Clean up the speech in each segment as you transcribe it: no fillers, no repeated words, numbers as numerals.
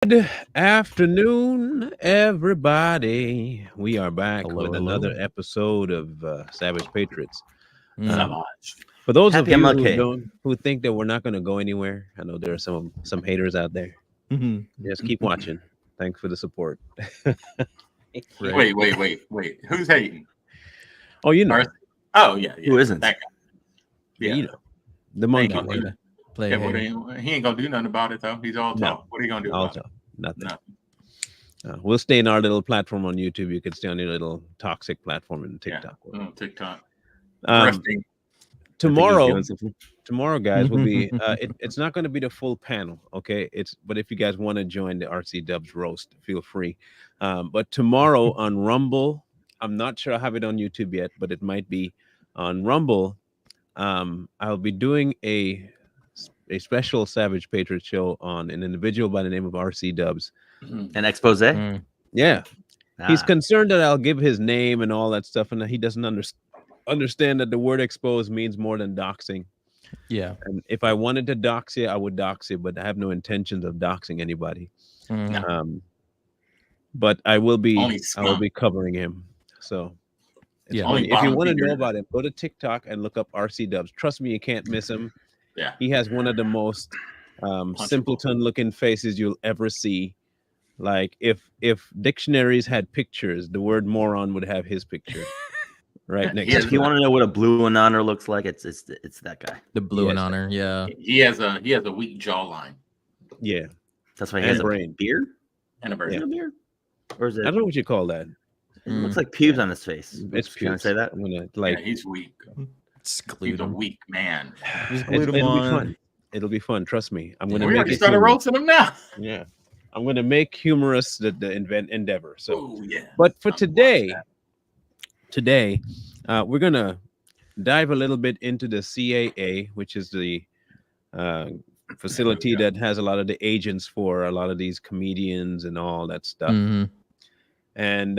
Good afternoon, everybody. We are back Hello, with hello. another episode of Savage Patriots. Mm. For those of Happy you MLK. who think that we're not going to go anywhere, I know there are some haters out there. Mhm. Just keep watching. Thanks for the support. Right. Wait. Who's hating? Oh, you know, Darcy? Oh, yeah. Who isn't? That guy. yeah, Yeah. you know, the He monkey. ain't gonna do Hater. Play Yeah, what hater. he ain't gonna do nothing about it though. He's all No. talk. What are you gonna do All about talk, nothing. it? No. We'll stay in our little platform on YouTube. You could stay on your little toxic platform in TikTok. TikTok. Um, Resting. tomorrow guys will be it's not going to be the full panel, okay? But if you guys want to join the RC Dubs roast, feel free. But tomorrow on Rumble, I'm not sure I have it on YouTube yet, but it might be on Rumble. I'll be doing a special Savage Patriot show on an individual by the name of RC Dubs. An expose? Mm. Yeah, he's Ah. concerned that I'll give his name and all that stuff, and that he doesn't understand that the word expose means more than doxing. Yeah. And if I wanted to dox you, I would dox you, but I have no intentions of doxing anybody. Mm. But I will be Only covering him. So it's Yeah. funny. Only If you bottom want to know feeder. about him, go to TikTok and look up RC Dubs. Trust me, you can't miss him. Yeah. He has one of the most simpleton looking faces you'll ever see. Like if dictionaries had pictures, the word moron would have his picture right next If to you it. want to know what a blue honor looks like, it's that guy. The blue Yes. and honor. Yeah. He has a weak jawline Yeah, That's why he And has brain. a beard. and a Is bird. it a beard? Or is I it? don't know what you call that. It looks like pubes on his face. It's Can I pubes. say that? I'm gonna Yeah, he's weak. It's He's glued a him. weak man. Just it'll glued be him on. fun. It'll be fun. Trust me. I'm gonna We make already it started humorous. roasting him now. Yeah, I'm gonna make humorous the endeavor. So, Oh yeah. but for I'm gonna watch that. today, we're gonna dive a little bit into the CAA, which is the facility that has a lot of the agents for a lot of these comedians and all that stuff. Mhm. And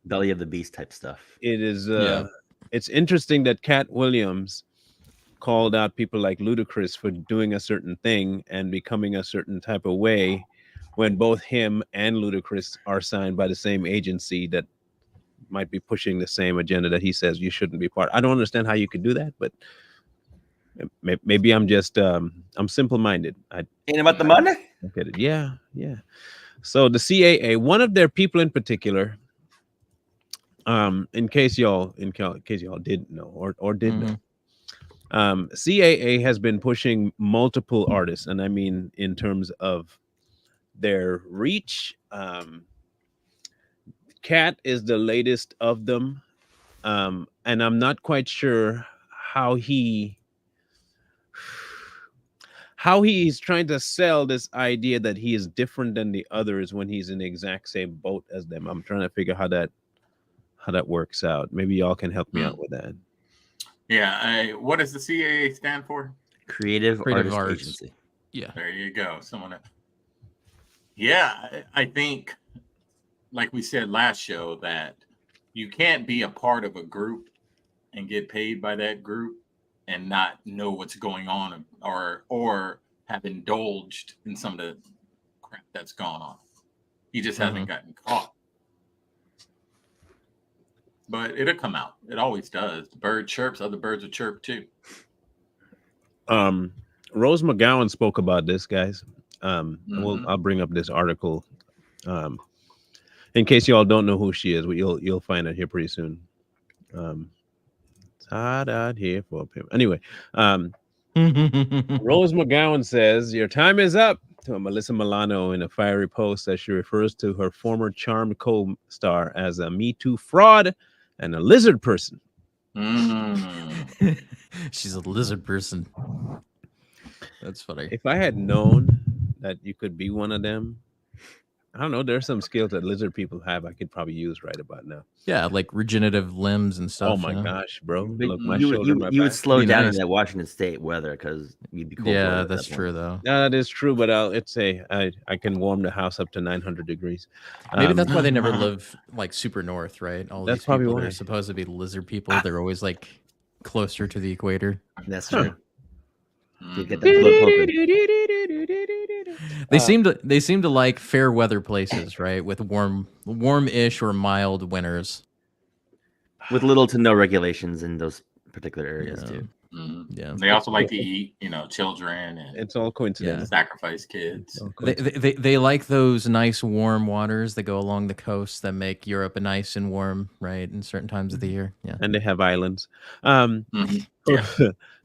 Belly of the beast type stuff. it is Yeah. it's interesting that Katt Williams called out people like Ludacris for doing a certain thing and becoming a certain type of way when both him and Ludacris are signed by the same agency that might be pushing the same agenda that he says you shouldn't be part. I don't understand how you could do that, but maybe I'm just I'm simple-minded. I Ain't about the money. look at it. Yeah. So the CAA, one of their people in particular, in case y'all didn't know or did know, CAA has been pushing multiple artists, and I mean in terms of their reach. Katt is the latest of them, and I'm not quite sure how he's trying to sell this idea that he is different than the others when he's in the exact same boat as them. I'm trying to figure how that works out. Maybe y'all can help me out with that. Yeah. What does the CAA stand for? Creative Creative Artist arts. Agency. Yeah. There you go. Yeah, I think, like we said last show, that you can't be a part of a group and get paid by that group and not know what's going on or have indulged in some of the crap that's gone on. He just hasn't gotten caught. But it'll come out. It always does. The bird chirps, other birds will chirp too. Rose McGowan spoke about this, guys. Mhm. I'll bring up this article. In case y'all don't know who she is, you'll find it here pretty soon. It's hot out here for a pimp. Anyway, Rose McGowan says your time is up to Melissa Milano in a fiery post as she refers to her former Charmed co-star as a Me Too fraud and a lizard person. She's a lizard person. That's funny. If I had known that you could be one of them, I don't know. There's some skills that lizard people have I could probably use right about now. Yeah, like regenerative limbs and stuff. Oh my you know? gosh, bro! But Look, my you shoulder, my would back. slow Be down nice. in that Washington State weather because you'd be cold. Yeah, that's true though. That is true, but I can warm the house up to 900 degrees. Maybe that's why they never live like super north, right? All That's these probably people that why. are supposed to be lizard people, they're always like closer to the equator. That's Huh. true. You get that blood pumping. They seem to like fair weather places, right? With warm-ish or mild winters. With little to no regulations in those particular areas too. Yeah. They also like to eat, children and It's all coincidental. sacrifice kids. They like those nice warm waters that go along the coast that make Europe nice and warm, right? In certain times of the year. Yeah. And they have islands. Yeah.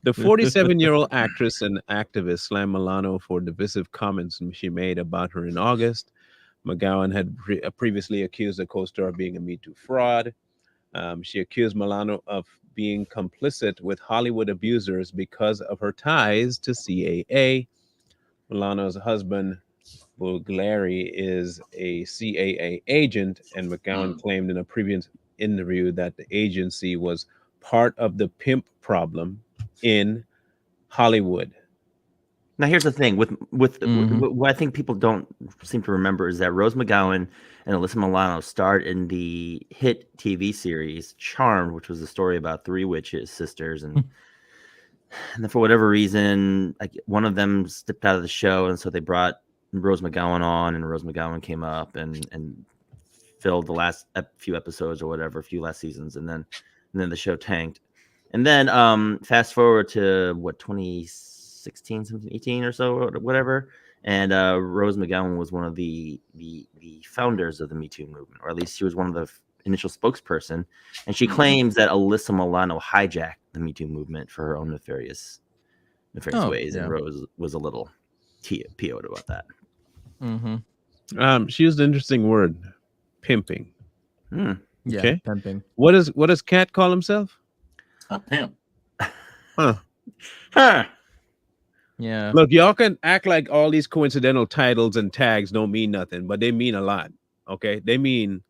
The 47-year-old actress and activist slammed Milano for divisive comments she made about her in August. McGowan had previously accused the co-star of being a Me Too fraud. She accused Milano of being complicit with Hollywood abusers because of her ties to CAA. Milano's husband, Bulgari, is a CAA agent, and McGowan claimed in a previous interview that the agency was part of the pimp problem in Hollywood. Now, here's the thing with what I think people don't seem to remember is that Rose McGowan and Alyssa Milano starred in the hit TV series Charmed, which was a story about three witches, sisters, and then for whatever reason, like one of them stepped out of the show, and so they brought Rose McGowan on, and Rose McGowan came up and filled the last few episodes or whatever, few last seasons, and then the show tanked. And then fast forward to 2016, 17, 18 or so, or whatever. And Rose McGowan was one of the founders of the Me Too movement, or at least she was one of the initial spokesperson. And she claims that Alyssa Milano hijacked the Me Too movement for her own nefarious ways. Yeah. And Rose was a little PO'd about that. Mm-hmm. She used an interesting word, pimping. Yeah, okay. Pimping. What does Katt call himself? A pimp. Huh. Yeah. Look, y'all can act like all these coincidental titles and tags don't mean nothing, but they mean a lot. Okay, they mean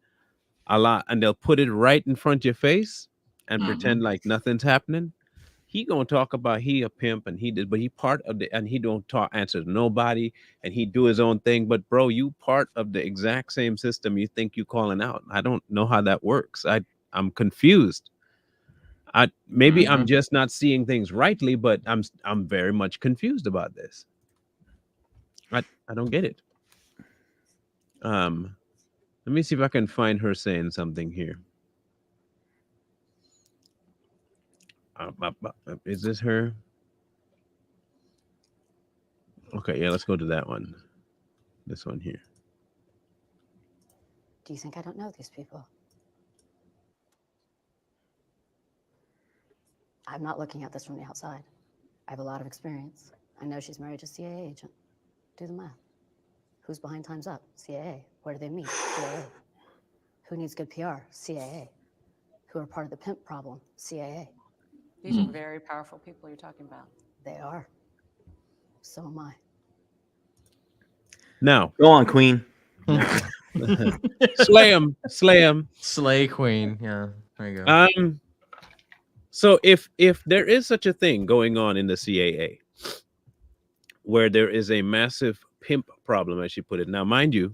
a lot, and they'll put it right in front of your face and pretend like nothing's happening. He gonna talk about he a pimp and he did, but he part of the, and he don't answer to nobody, and he do his own thing. But bro, you part of the exact same system. You think you calling out? I don't know how that works. I'm confused. Maybe I'm just not seeing things rightly, but I'm very much confused about this. I don't get it. Let me see if I can find her saying something here. Is this her? Okay, yeah, let's go to that one. This one here. Do you think I don't know these people? I'm not looking at this from the outside. I have a lot of experience. I know she's married to a CAA agent. Do the math. Who's behind Time's Up? CAA. Where do they meet? CAA. Who needs good PR? CAA. Who are part of the pimp problem? CAA. These are very powerful people you're talking about. They are. So am I. Now, go on, Queen. Slay him. Slay Queen. Yeah, there you go. So if there is such a thing going on in the CAA, where there is a massive pimp problem, as she put it. Now, mind you,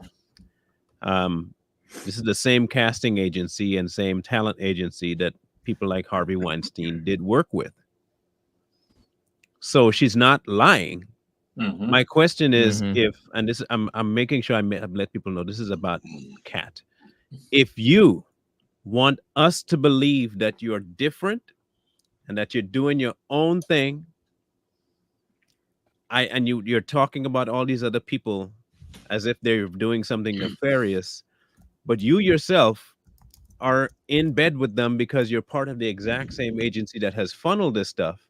this is the same casting agency and same talent agency that people like Harvey Weinstein did work with. So she's not lying. My question is, if, and this, I'm making sure I let people know this is about Katt. If you want us to believe that you're different and that you're doing your own thing, you're talking about all these other people as if they're doing something nefarious, but you yourself are in bed with them because you're part of the exact same agency that has funneled this stuff,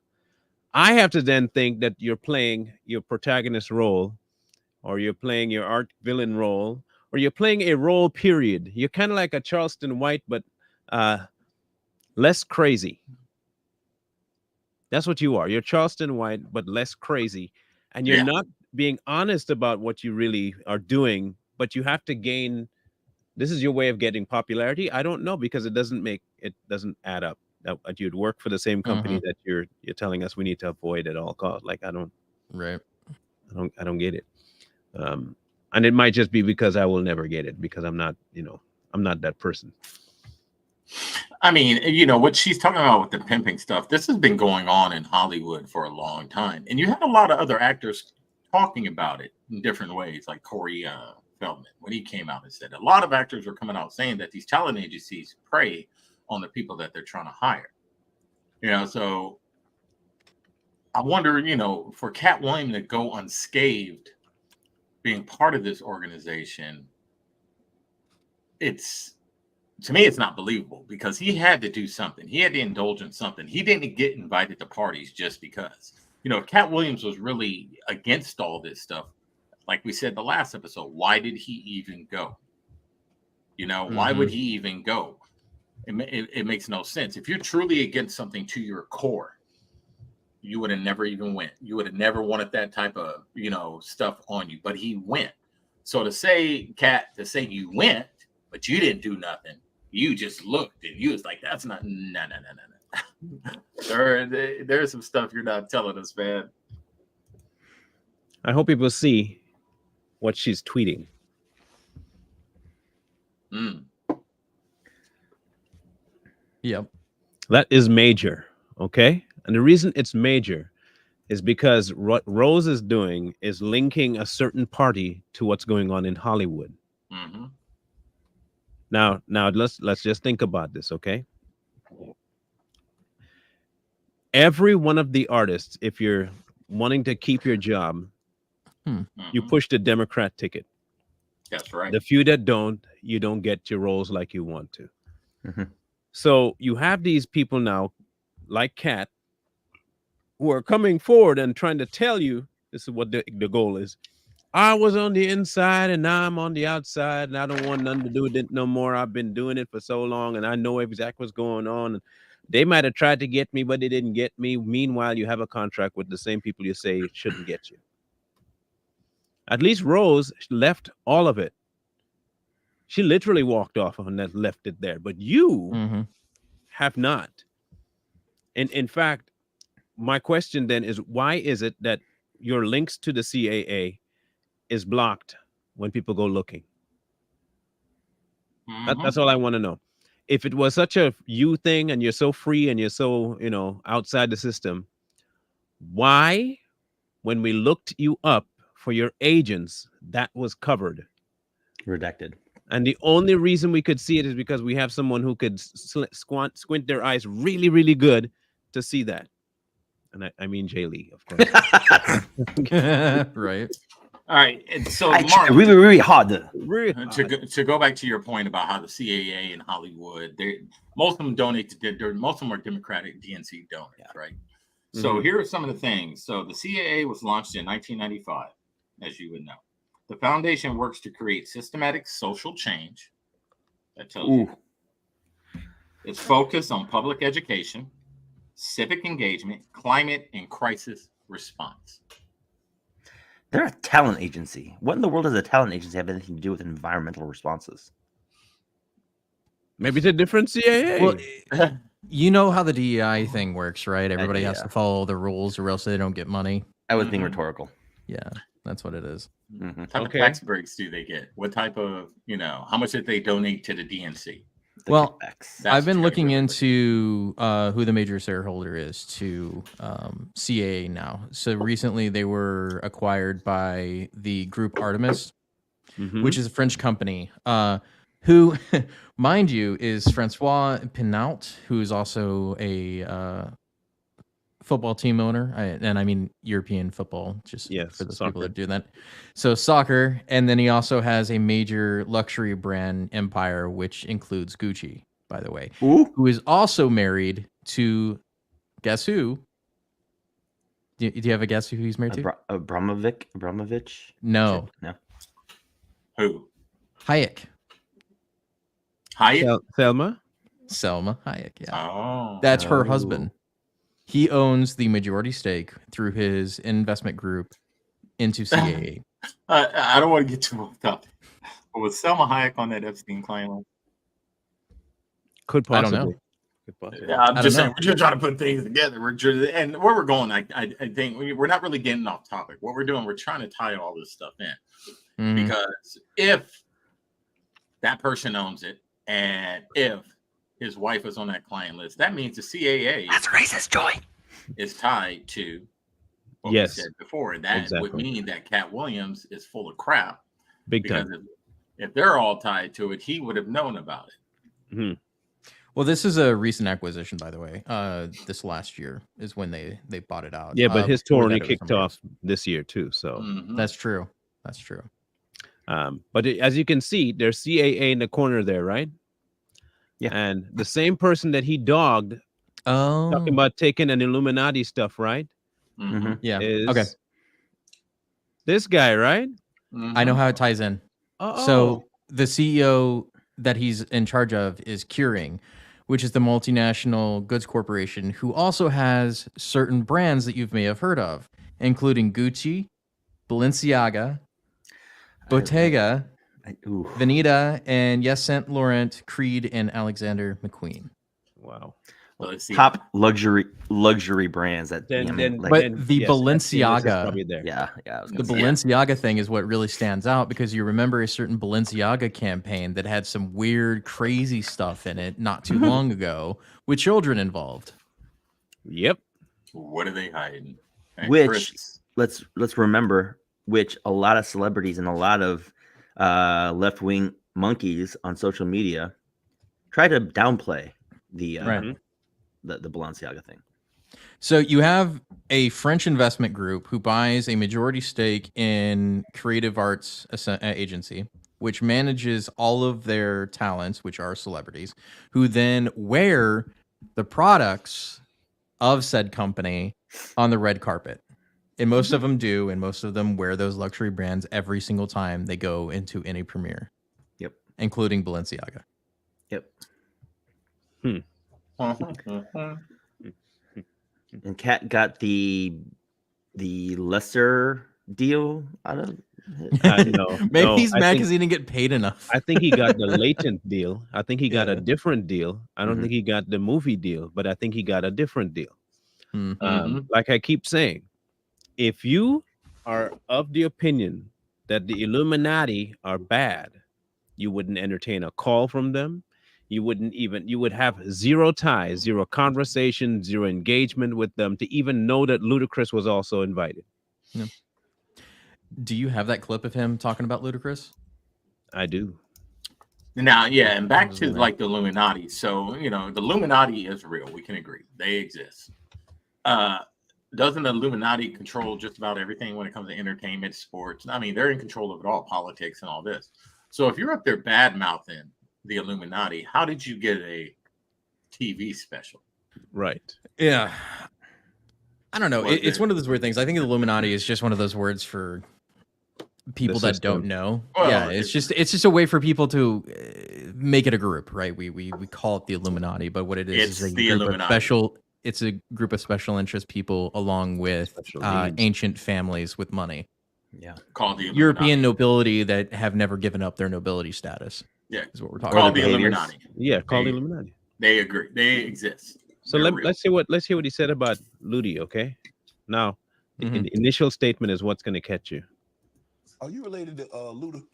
I have to then think that you're playing your protagonist role, or you're playing your art villain role, or you're playing a role, period. You're kind of like a Charleston White, but less crazy. That's what you are. You're Charleston White, but less crazy. And you're not being honest about what you really are doing, but you have to gain. This is your way of getting popularity. I don't know, because it doesn't add up. That you'd work for the same company that you're telling us we need to avoid at all costs. Like, I don't get it. And it might just be because I will never get it, because I'm not that person. I mean, what she's talking about with the pimping stuff, this has been going on in Hollywood for a long time. And you had a lot of other actors talking about it in different ways, like Corey Feldman, when he came out and said a lot of actors were coming out saying that these talent agencies prey on the people that they're trying to hire. So I wonder, for Katt Williams to go unscathed being part of this organization, to me, it's not believable, because he had to do something. He had to indulge in something. He didn't get invited to parties just because. If Katt Williams was really against all this stuff, like we said the last episode, why did he even go? Why would he even go? It makes no sense. If you're truly against something to your core, you would have never even went. You would have never wanted that type of, stuff on you. But he went. So to say, Katt, you went, but you didn't do nothing. You just looked and you was like, that's not, no. There's some stuff you're not telling us, man. I hope people see what she's tweeting. Yep. That is major, okay? And the reason it's major is because what Rose is doing is linking a certain party to what's going on in Hollywood. Mm-hmm. Now let's just think about this, okay? Every one of the artists, if you're wanting to keep your job, you push the Democrat ticket. That's right. The few that don't, you don't get your roles like you want to. Mm-hmm. So you have these people now, like Katt, who are coming forward and trying to tell you, this is what the goal is. I was on the inside and now I'm on the outside and I don't want nothing to do with it no more. I've been doing it for so long and I know exactly what's going on. And they might have tried to get me, but they didn't get me. Meanwhile, you have a contract with the same people you say shouldn't get you. At least Rose left all of it. She literally walked off and that left it there. But you have not. And in fact, my question then is, why is it that your links to the CAA is blocked when people go looking? That's all I want to know. If it was such a you thing and you're so free and you're so, outside the system, why, when we looked you up for your agents, that was covered? Redacted. And the only reason we could see it is because we have someone who could squint their eyes really, really good to see that. And I mean Jay Lee, of course. Right. All right. And so, Mark, really hard. To go back to your point about how the CAA and Hollywood, most of them donate to, most of them are Democratic DNC donors, right? So here are some of the things. So the CAA was launched in 1995, as you would know. The foundation works to create systematic social change. That tells you. It's focused on public education, civic engagement, climate, and crisis response. They're a talent agency. What in the world does a talent agency have anything to do with environmental responses? Maybe it's a different CAA. Well, you know how the DEI thing works, right? Everybody has to follow the rules or else they don't get money. I was being rhetorical. Yeah, that's what it is. What type of tax breaks do they get? What type of, how much did they donate to the DNC? Well, I've been looking into who the major shareholder is to CAA now. So recently they were acquired by the group Artemis, which is a French company, who, mind you, is Francois Pinault, who is also a football team owner. And I mean European football, just for those people that do that. So soccer, and then he also has a major luxury brand empire, which includes Gucci, by the way, who is also married to, guess who? Do you have a guess who he's married to? Abramovich? No. Who? Hayek. Selma Hayek, yeah. Oh. That's her husband. He owns the majority stake through his investment group into CAA. I don't want to get too hooked up. But was Selma Hayek on that Epstein claim? Could possibly. I don't know. Yeah, I'm just saying, we're just trying to put things together. And where we're going, I think we're not really getting off topic. What we're doing, we're trying to tie all this stuff in. Because if that person owns it, and if his wife is on that client list, that means the CAA That's racist, Joy. is tied to what Yes. we said before. That would Exactly. mean that Katt Williams is full of crap. Big Because time. if they're all tied to it, he would have known about it. Mhm. Well, this is a recent acquisition, by the way. This last year is when they bought it out. Yeah, but his tour Before only that, it was kicked somebody off else. this year too. So, Mhm. That's true. That's true. but as you can see, there's CAA in the corner there, right? Yeah. And the same person that he dogged, Oh, talking about taking an Illuminati stuff, right? Mhm. yeah. Is Okay. this guy, right? I know how it ties in. Oh, So the CEO that he's in charge of is Keurig, which is the multinational goods corporation who also has certain brands that you may have heard of, including Gucci, Balenciaga, Bottega, Veneta, and yes, Saint Laurent, Creed, and Alexander McQueen. wow. Well, let's see. Top luxury brands that Then, I mean, then, like, But then, the yes, FTNS is Balenciaga- probably there. yeah, I was The gonna say. Balenciaga thing is what really stands out because you remember a certain Balenciaga campaign that had some weird, crazy stuff in it not too long ago with children involved. Yep. What are they hiding? And Which- Chris, let's remember, which a lot of celebrities and a lot of left-wing monkeys on social media try to downplay the Right. the Balenciaga thing. So you have a French investment group who buys a majority stake in Creative Arts Agency, which manages all of their talents, which are celebrities, who then wear the products of said company on the red carpet. And most of them do, and most of them wear those luxury brands every single time they go into any premiere. Yep. Including Balenciaga. Yep. Mhm. And Katt got the lesser deal out of it. No, Maybe no, he's I mad think- because he didn't get paid enough. I think he got the latent deal. I think he got a Yeah. different deal. I don't Mhm. think he got the movie deal, but I think he got a different deal. Mhm. Like I keep saying, if you are of the opinion that the Illuminati are bad, you wouldn't entertain a call from them. You would have zero ties, zero conversation, zero engagement with them to even know that Ludacris was also invited. Do you have that clip of him talking about Ludacris? I do. Now, yeah, and back was to in there. like the Illuminati. So, the Illuminati is real. We can agree. They exist. Doesn't the Illuminati control just about everything when it comes to entertainment, sports? I mean, they're in control of it all, politics and all this. So if you're up there bad mouthing the Illuminati, how did you get a TV special? Right. Yeah. I don't know. Was It's it- one of those weird things. I think Illuminati is just one of those words for people The that don't system. know. Well, Yeah, it's just a way for people to make it a group, right? We call it the Illuminati, but what it is It's a the group Illuminati. of special. It's a group of special interest people along with Special needs. ancient families with money, Yeah. Called the Illuminati. European nobility that have never given up their nobility status. Yeah. Is what we're talking Called about. the behaviors. Illuminati. Yeah, called They- Illuminati. They agree. They exist. So They're let's hear what he said about Ludi, okay? Now, the Mhm. initial statement is what's going to catch you. Are you related to Luda?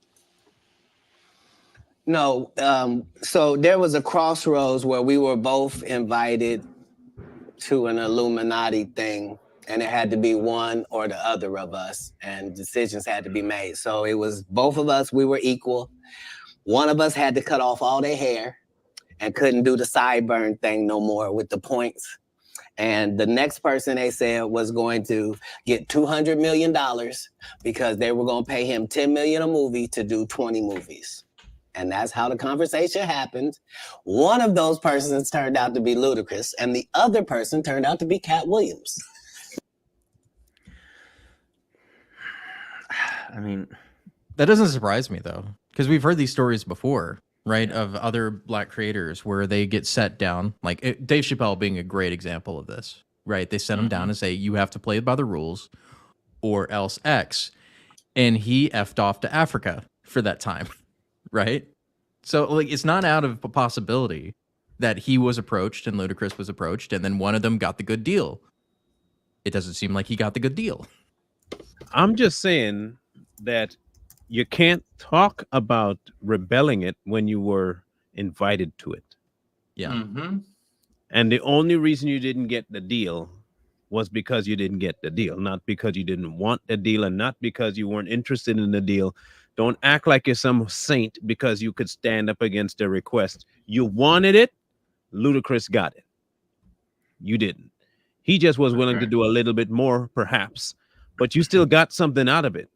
No, so there was a crossroads where we were both invited to an Illuminati thing, and it had to be one or the other of us, and decisions had to be made. So it was both of us, we were equal. One of us had to cut off all their hair and couldn't do the sideburn thing no more with the points. And the next person they said was going to get $200 million because they were going to pay him $10 million a movie to do 20 movies. And that's how the conversation happened. One of those persons turned out to be Ludacris, and the other person turned out to be Katt Williams. I mean, That doesn't surprise me though, because we've heard these stories before, right? Of other black creators where they get set down, like Dave Chappelle being a great example of this, right? They set him down and say, you have to play by the rules or else X. And he effed off to Africa for that time, right? So like, it's not out of a possibility that he was approached and Ludacris was approached and then one of them got the good deal. It doesn't seem like he got the good deal. I'm just saying that you can't talk about rebelling it when you were invited to it. Yeah. Mm-hmm. And the only reason you didn't get the deal was because you didn't get the deal, not because you didn't want the deal and not because you weren't interested in the deal. Don't act like you're some saint because you could stand up against their request. You wanted it. Ludacris got it. You didn't. He just was willing to do a little bit more, perhaps, but you still got something out of it.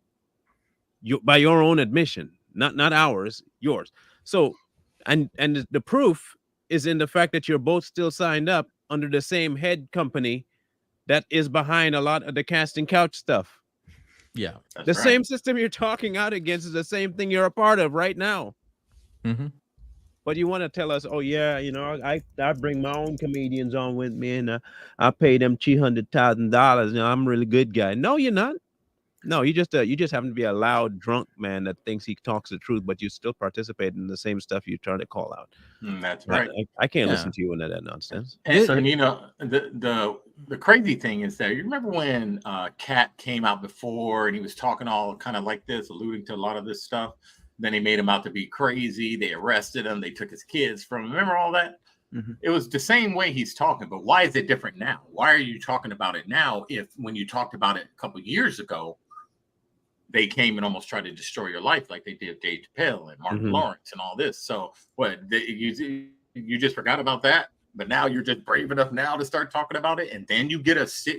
You, by your own admission, not ours, yours. So, and the proof is in the fact that you're both still signed up under the same head company that is behind a lot of the casting couch stuff. Yeah. The same system you're talking out against is the same thing you're a part of right now. Mm-hmm. But you want to tell us, oh yeah, you know, I bring my own comedians on with me, and I pay them $300,000. You know, I'm a really good guy. No, you're not. No, you just happen to be a loud drunk man that thinks he talks the truth, but you still participate in the same stuff you're trying to call out. That's right. I can't listen to you in that nonsense. And you know, the crazy thing is that you remember when Katt came out before and he was talking all kind of like this, alluding to a lot of this stuff. Then they made him out to be crazy. They arrested him. They took his kids from him. Remember all that? Mm-hmm. It was the same way he's talking, but why is it different now? Why are you talking about it now if when you talked about it a couple of years ago, they came and almost tried to destroy your life like they did Dave Chappelle and Martin Lawrence and all this? So what, you just forgot about that? But now you're just brave enough now to start talking about it, and then you get a special,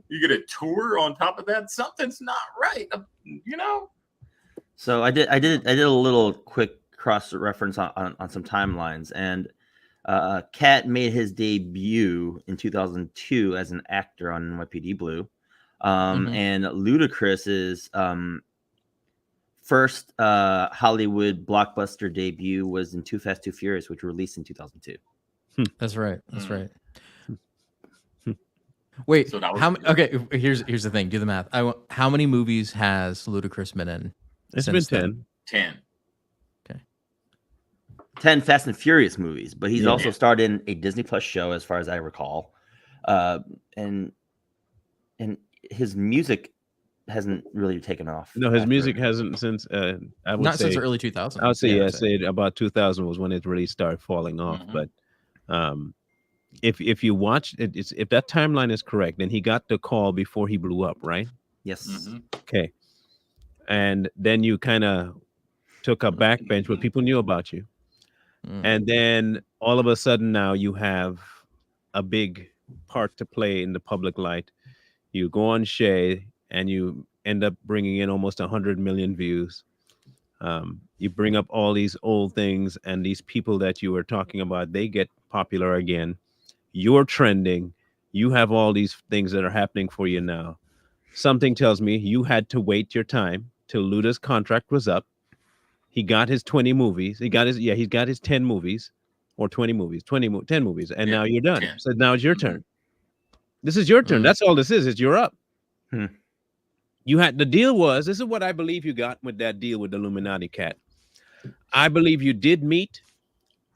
you get a tour on top of that. Something's not right, you know. So I did a little quick cross reference on some timelines, and Katt made his debut in 2002 as an actor on NYPD Blue, and Ludacris's first Hollywood blockbuster debut was in Too Fast, Too Furious, which released in 2002. That's right. That's right. Wait, so okay, here's the thing. Do the math. How many movies has Ludacris been in? It's been 10. 10. Okay. 10 Fast and Furious movies, but he's also starred in a Disney Plus show, as far as I recall. And his music hasn't really taken off. No, his music hasn't since I would not say, since early 2000s. I would say say about 2000 was when it really started falling off. But if you watch it, if that timeline is correct, then he got the call before he blew up, right? Yes. Okay. And then you kind of took a backbench where people knew about you, and then all of a sudden now you have a big part to play in the public light. You go on Shay and you end up bringing in almost 100 million views. You bring up all these old things, and these people that you were talking about, they get popular again. You're trending. You have all these things that are happening for you now. Something tells me you had to wait your time till Luda's contract was up. He got his 20 movies. He's got his 10 movies or 20 movies, 10 movies. And now you're done. 10. So now it's your turn. This is your turn. That's all this is. It's you're up. You had, the deal was, this is what I believe you got with that deal with the Illuminati, Katt. I believe you did meet,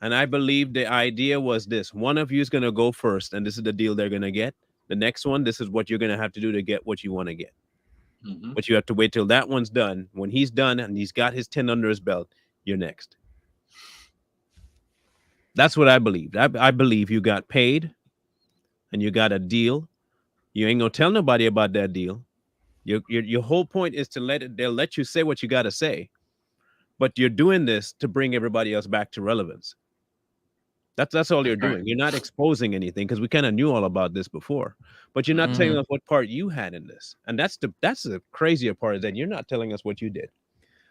and I believe the idea was this: one of you is going to go first, and this is the deal they're going to get. The next one, this is what you're going to have to do to get what you want to get. But you have to wait till that one's done. When he's done and he's got his 10 under his belt, you're next. That's what I believed. I believe you got paid and you got a deal. You ain't gonna tell nobody about that deal. Your whole point is they'll let you say what you got to say, but you're doing this to bring everybody else back to relevance. That's all you're doing. You're not exposing anything, because we kind of knew all about this before, but you're not telling us what part you had in this. And that's the crazier part, is that you're not telling us what you did.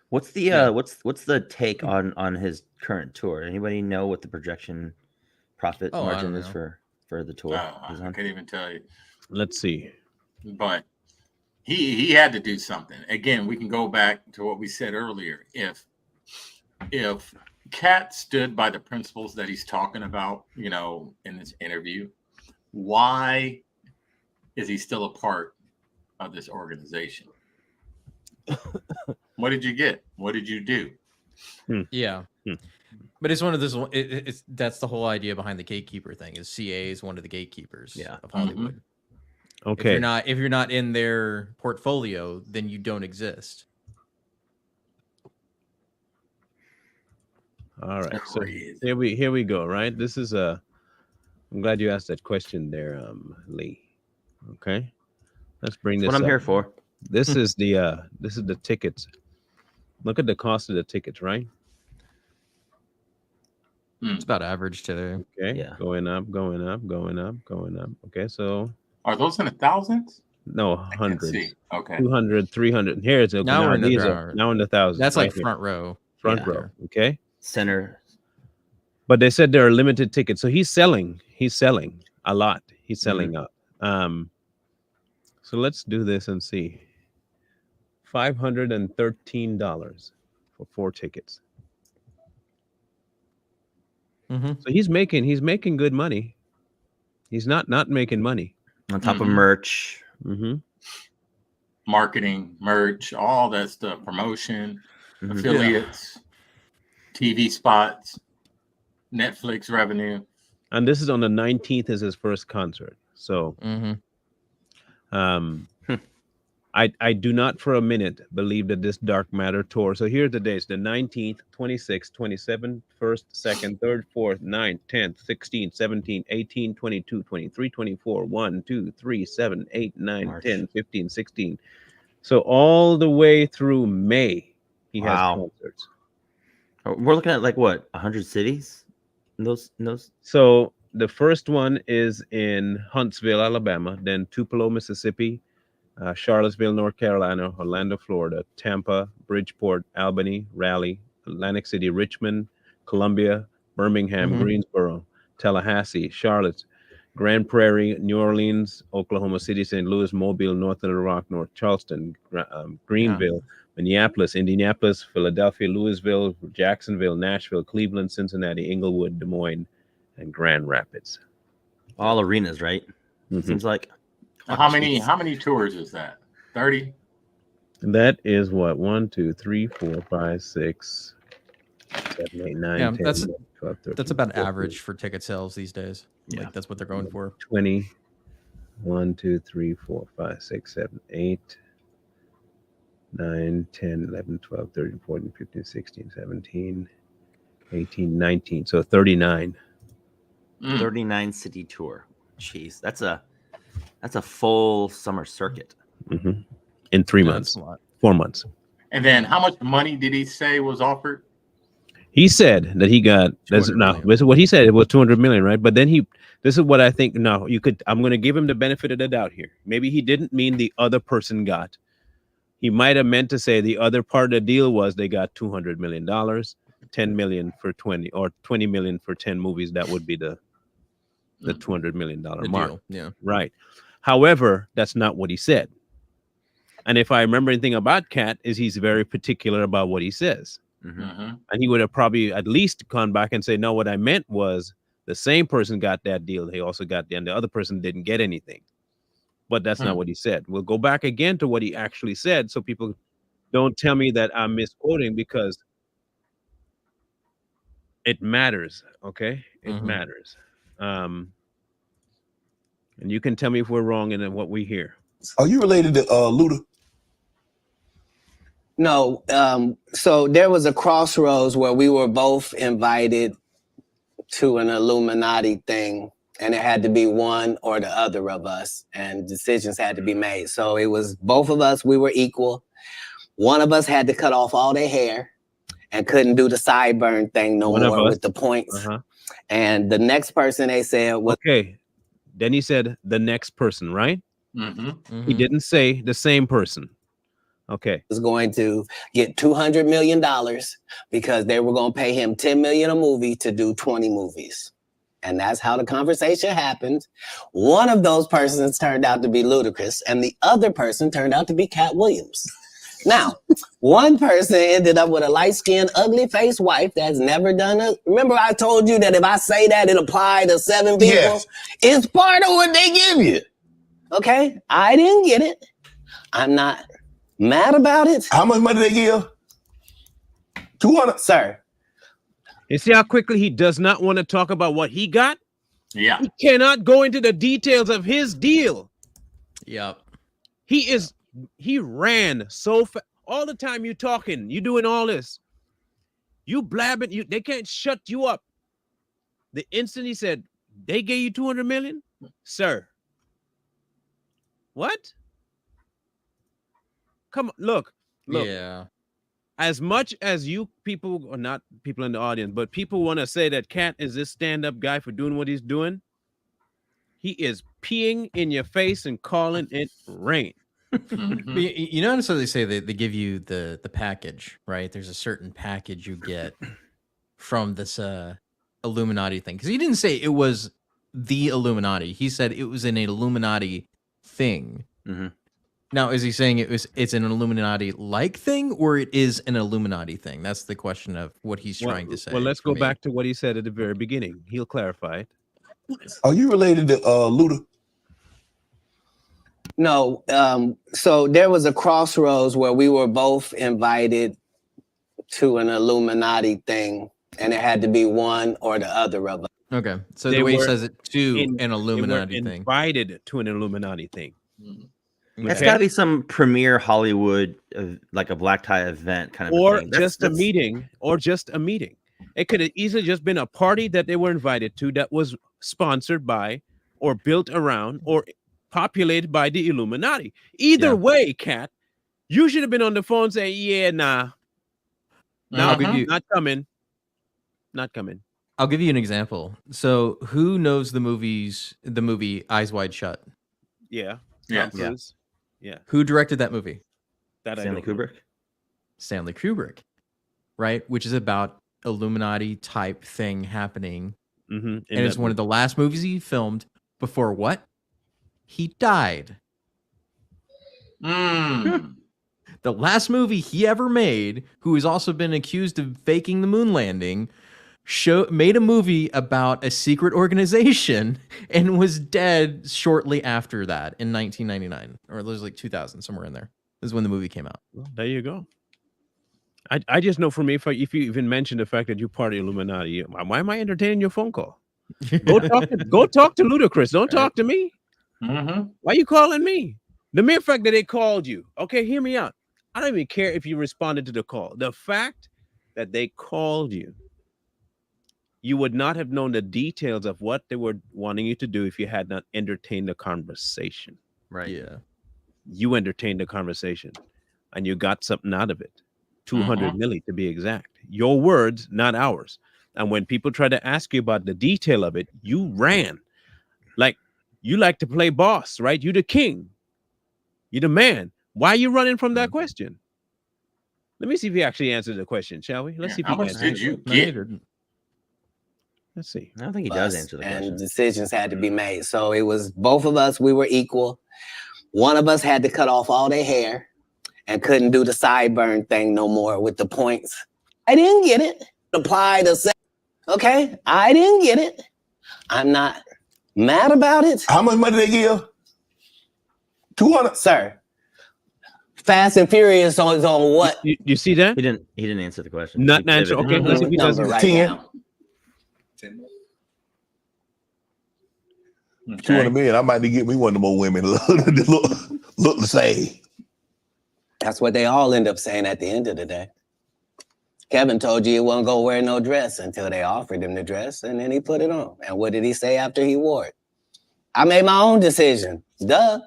What's the what's the take on his current tour? Anybody know what the projection profit margin is for the tour? I can't even tell you. Let's see. But he had to do something. Again, we can go back to what we said earlier. If Katt stood by the principles that he's talking about, you know, in this interview, why is he still a part of this organization? What did you get? What did you do? Yeah. But it's one of those, that's the whole idea behind the gatekeeper thing, is CAA is one of the gatekeepers of Hollywood. Okay. If you're not in their portfolio, then you don't exist. All right. So here we go. Right. This is I'm glad you asked that question there, Lee. Okay. Let's bring That's this what I'm up. here for. This is the tickets. Look at the cost of the tickets, right? It's about average today. Okay. Yeah. Going up. Okay. So are those in the thousands? no, I can't hundreds. see. Okay. 200, 300. Here it's Now we're in the now in the thousands. That's right like here. front row. Front Yeah. row. Okay. Center. But they said there are limited tickets. So he's selling a lot. He's selling up. So let's do this and see. $513 for 4 tickets. Mm-hmm. So he's making good money. He's not making money. On top of merch. Mm-hmm. Marketing, merch, all that stuff, promotion, affiliates, TV spots, Netflix revenue. And this is on the 19th is his first concert. So I do not for a minute believe that this Dark Matter tour. So here are the dates: the 19th, 26th, 27th, 1st, 2nd, 3rd, 4th, 9th, 10th, 16th, 17th, 18, 22, 23, 24, 1, 2, 3, 7, 8, 9, March. 10, 15, 16. So all the way through May, he has concerts. We're looking at like what, 100 cities? In those. So the first one is in Huntsville, Alabama, then Tupelo, Mississippi, Charlottesville, North Carolina, Orlando, Florida, Tampa, Bridgeport, Albany, Raleigh, Atlantic City, Richmond, Columbia, Birmingham, Greensboro, Tallahassee, Charlotte, Grand Prairie, New Orleans, Oklahoma City, St. Louis, Mobile, North Little Rock, North Charleston, Greenville, Minneapolis, Indianapolis, Philadelphia, Louisville, Jacksonville, Nashville, Cleveland, Cincinnati, Inglewood, Des Moines, and Grand Rapids. All arenas, right? Seems like. How many tours is that? 30? That is what? 1, 2, 3, 4, 5, 6, 7, 8, 9, 10, 11, 12, 13. That's about average for ticket sales these days. Yeah. Like that's what they're going for. 20. 1, 2, 3, 4, 5, 6, 7, 8, 9, 10, 11, 12, 13, 14, 15, 16, 17, 18, 19. So 39. 39 city tour. Jeez, that's a full summer circuit. In 3 months, 4 months. And then how much money did he say was offered? He said that he got this is what he said. It was 200 million, right? But then this is what I think. No, I'm going to give him the benefit of the doubt here. Maybe he didn't mean the other person got. He might have meant to say the other part of the deal was they got $200 million, 10 million for 20 or 20 million for 10 movies. That would be the $200 million mark. Deal. Yeah. Right. However, that's not what he said. And if I remember anything about Katt, is he's very particular about what he says. And he would have probably at least gone back and say, no, what I meant was the same person got that deal. He also got and the other person didn't get anything. But that's not what he said. We'll go back again to what he actually said so people don't tell me that I'm misquoting, because it matters. Okay. It matters. And you can tell me if we're wrong in what we hear. Are you related to Luda? No. So there was a crossroads where we were both invited to an Illuminati thing, and it had to be one or the other of us, and decisions had to be made. So it was both of us. We were equal. One of us had to cut off all their hair and couldn't do the sideburn thing no more with the points. And the next person they said was okay. Then he said the next person, right? He didn't say the same person. Okay. Was going to get $200 million because they were going to pay him $10 million a movie to do 20 movies. And that's how the conversation happened. One of those persons turned out to be Ludacris, and the other person turned out to be Katt Williams. Now, one person ended up with a light-skinned, ugly-faced wife that's never done it. Remember I told you that if I say that, it applied to 7 people? Yes. It's part of what they give you. Okay? I didn't get it. I'm not mad about it. How much money they give? 200, sir. You see how quickly he does not want to talk about what he got? Yeah. He cannot go into the details of his deal. Yep. He ran so fast. All the time you talking, you doing all this. You blabbing, they can't shut you up. The instant he said, they gave you 200 million, sir. What? Come on, look. Yeah. As much as you people, or not people in the audience, but people want to say that Katt is this stand-up guy for doing what he's doing, he is peeing in your face and calling it rain. But you notice how they say they give you the package, right? There's a certain package you get from this Illuminati thing. Because he didn't say it was the Illuminati. He said it was an Illuminati thing. Mm-hmm. Now, is he saying it's an Illuminati-like thing, or it is an Illuminati thing? That's the question of what he's trying to say. Well, let's for go me. back to what he said at the very beginning. He'll clarify it. Are you related to Luda? No. So there was a crossroads where we were both invited to an Illuminati thing, and it had to be one or the other of us. Okay, so They the way he were says it to an Illuminati they were thing. invited to an Illuminati thing. That's got to be some premier Hollywood, like a black tie event kind of Or thing. just a meeting, or just a meeting. It could have easily just been a party that they were invited to that was sponsored by, or built around, or populated by the Illuminati. Either way, Katt, you should have been on the phone saying, yeah, nah. Now not coming. Not coming. I'll give you an example. So, who knows the movie Eyes Wide Shut? Yeah. Yeah. Yeah. Who directed that movie? Stanley Kubrick. Stanley Kubrick, right? Which is about Illuminati type thing happening. And it's one of the last movies he filmed before what? He died. The last movie he ever made, who has also been accused of faking the moon landing, made a movie about a secret organization and was dead shortly after that in 1999, or it was like 2000, somewhere in there. This is when the movie came out. Well, there you go. I just know for me, if you even mention the fact that you're part of Illuminati, why am I entertaining your phone call? Go talk to Ludacris. Don't talk to me. Why are you calling me? The mere fact that they called you. Okay, hear me out. I don't even care if you responded to the call. The fact that they called you, you would not have known the details of what they were wanting you to do if you had not entertained the conversation. Right. Yeah. You entertained the conversation and you got something out of it. 200 million to be exact. Your words, not ours. And when people try to ask you about the detail of it, you ran. Like, you like to play boss, right? You're the king. You're the man. Why are you running from that question? Let me see if he actually answered the question, shall we? Let's see if how he much answered did it. you No, he get? didn't. Let's see. I don't think he does answer the question. And decisions had to be made. So it was both of us, we were equal. One of us had to cut off all their hair and couldn't do the sideburn thing no more with the points. I didn't get it. Apply the same. Okay, I didn't get it. I'm not mad about it. How much money they give? 200. Sir, Fast and Furious on what? You see that? He didn't answer the question. Not answer. Okay, let's see if he does. Number right 10. now. 200 million. I might need to get me one of the more women look the same. That's what they all end up saying at the end of the day. Kevin told you he wasn't going to wear no dress until they offered him the dress, and then he put it on. And what did he say after he wore it? I made my own decision. Duh.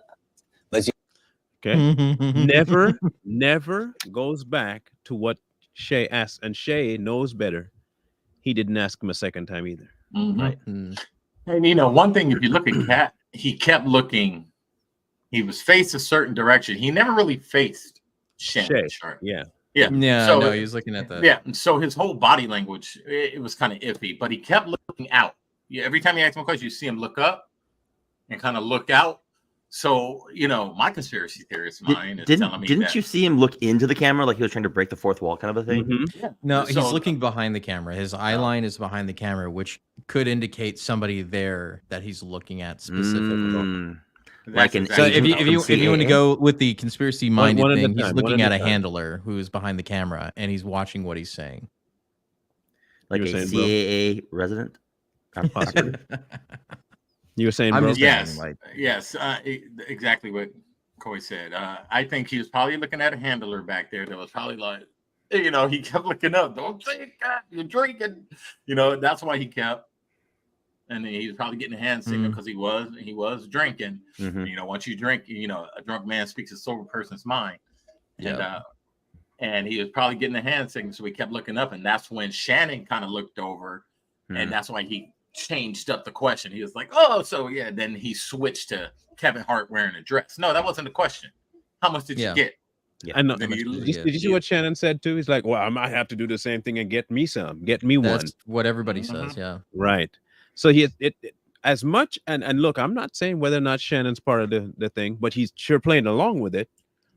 But you Okay. never goes back to what Shay asked. And Shay knows better. He didn't ask him a second time either. Right. And you know, one thing, if you look at Katt, he kept looking. He was faced a certain direction. He never really faced Shay. Yeah. Yeah. Yeah, So no, he was looking at the. Yeah. And so his whole body language, it was kind of iffy, but he kept looking out. Yeah. Every time he asked him a question, you see him look up and kind of look out. So, you know, my conspiracy theorist mind is telling me Didn't you see him look into the camera like he was trying to break the fourth wall kind of a thing? Yeah. No, So- he's looking behind the camera. His eye line is behind the camera, which could indicate somebody there that he's looking at specifically. Like an So if you want to CAA? go with the conspiracy minded one at a thing, he's time, one looking at at a a time. handler who is behind the camera and he's watching what he's saying. Like You a were saying, bro? CAA resident? Operative? You were saying, I'm bro? just Yes, saying, like, yes, exactly what Coy said. I think he was probably looking at a handler back there that was probably like, you know, he kept looking up. Don't say Katt, you're drinking. You know, that's why he kept. And he was probably getting a hand signal because he was drinking. You know, once you drink, you know, a drunk man speaks a sober person's mind. And he was probably getting a hand signal, so he kept looking up, and that's when Shannon kind of looked over, and that's why he changed up the question. He was like, "Oh, so yeah." Then he switched to Kevin Hart wearing a dress. No, that wasn't the question. How much did you get? I know. Did you see what Shannon said too? He's like, "Well, I might have to do the same thing and get me some, get me one." That's what everybody says. Yeah, right. So it as much and look, I'm not saying whether or not Shannon's part of the thing, but he's sure playing along with it.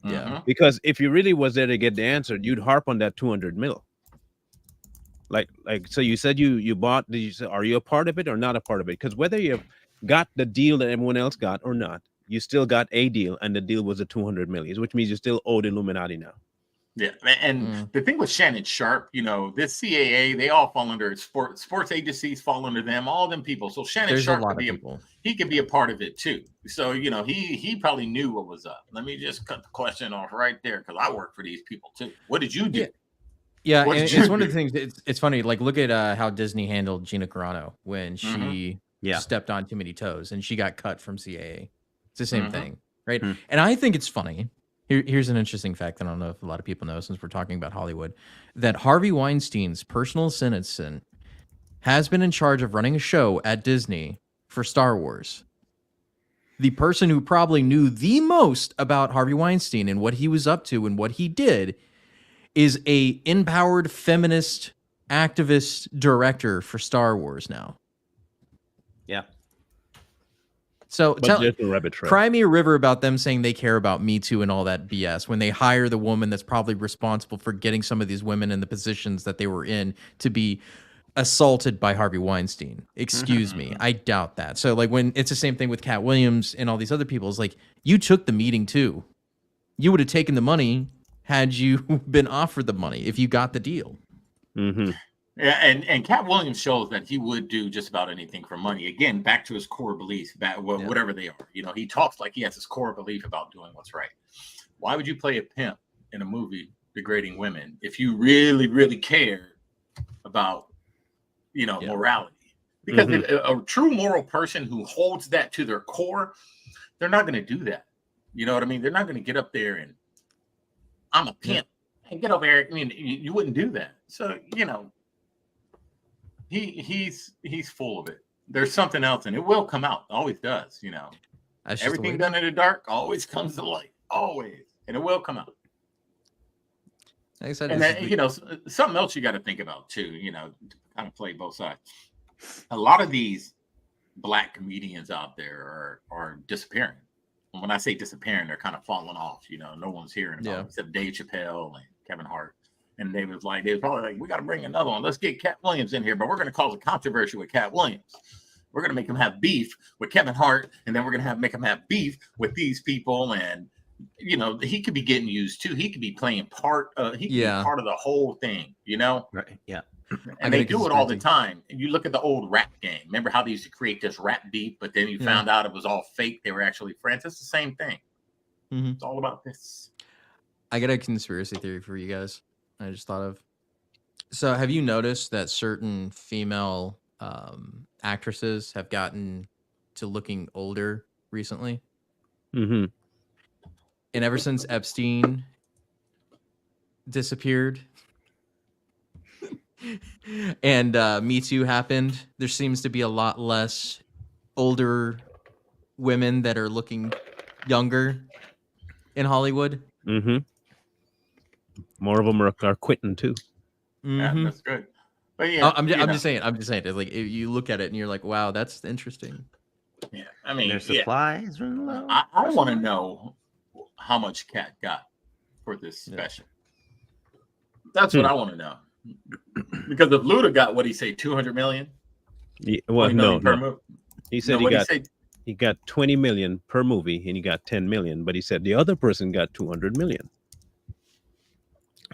Yeah. Because if you really was there to get the answer, you'd harp on that 200 mil. Like so you said you bought, did you say, are you a part of it or not a part of it? Because whether you got the deal that everyone else got or not, you still got a deal, and the deal was a 200 million, which means you still owe the Illuminati now. Yeah, and the thing with Shannon Sharp, you know, this CAA, they all fall under sports agencies, fall under them, all them people. So Shannon Sharp he could be a part of it too. So, you know, he probably knew what was up. Let me just cut the question off right there, because I work for these people too. What did you do? Yeah, and it's one of the things. It's funny. Like, look at how Disney handled Gina Carano when she stepped on too many toes and she got cut from CAA. It's the same thing, right? And I think it's funny. Here's an interesting fact that I don't know if a lot of people know, since we're talking about Hollywood, that Harvey Weinstein's personal assistant has been in charge of running a show at Disney for Star Wars. The person who probably knew the most about Harvey Weinstein and what he was up to and what he did is a empowered feminist activist director for Star Wars now. Yeah. So cry me a river about them saying they care about Me Too and all that BS when they hire the woman that's probably responsible for getting some of these women in the positions that they were in to be assaulted by Harvey Weinstein. Excuse me. I doubt that. So like when it's the same thing with Katt Williams and all these other people, it's like, you took the meeting too. You would have taken the money had you been offered the money if you got the deal. Yeah, and Katt Williams shows that he would do just about anything for money. Again, back to his core beliefs, whatever they are. You know, he talks like he has his core belief about doing what's right. Why would you play a pimp in a movie degrading women if you really, really care about, you know, morality? Because a true moral person who holds that to their core, they're not going to do that. You know what I mean? They're not going to get up there and, I'm a pimp. And get over here. I mean, you wouldn't do that. So, you know, he's full of it. There's something else, and it will come out. Always does, you know. Everything done in the dark always comes to light. Always. And it will come out. Like I said, and then, you know, something else you got to think about too, you know, to kind of play both sides. A lot of these black comedians out there are disappearing. And when I say disappearing, they're kind of falling off. You know, no one's hearing about them except Dave Chappelle and Kevin Hart. And they was probably like, we got to bring another one. Let's get Katt Williams in here, but we're going to cause a controversy with Katt Williams. We're going to make him have beef with Kevin Hart, and then we're going to make him have beef with these people. And, you know, he could be getting used too. He could be playing part of, he could be part of the whole thing, you know? Right. Yeah. And they do it all the time. And you look at the old rap game. Remember how they used to create this rap beef, but then you found out it was all fake. They were actually friends. It's the same thing. It's all about this. I got a conspiracy theory for you guys. I just thought of. So have you noticed that certain female actresses have gotten to looking older recently? And ever since Epstein disappeared and Me Too happened, there seems to be a lot less older women that are looking younger in Hollywood. More of them are quitting too. Yeah, that's good. But yeah, I'm just saying. It's like if you look at it and you're like, wow, that's interesting. Yeah, I mean, their supplies. I want to know how much Katt got for this special. That's what I want to know. Because if Luda got what he say, 200 million. Yeah, well, no. Movie. He said he got 20 million per movie, and he got 10 million. But he said the other person got 200 million.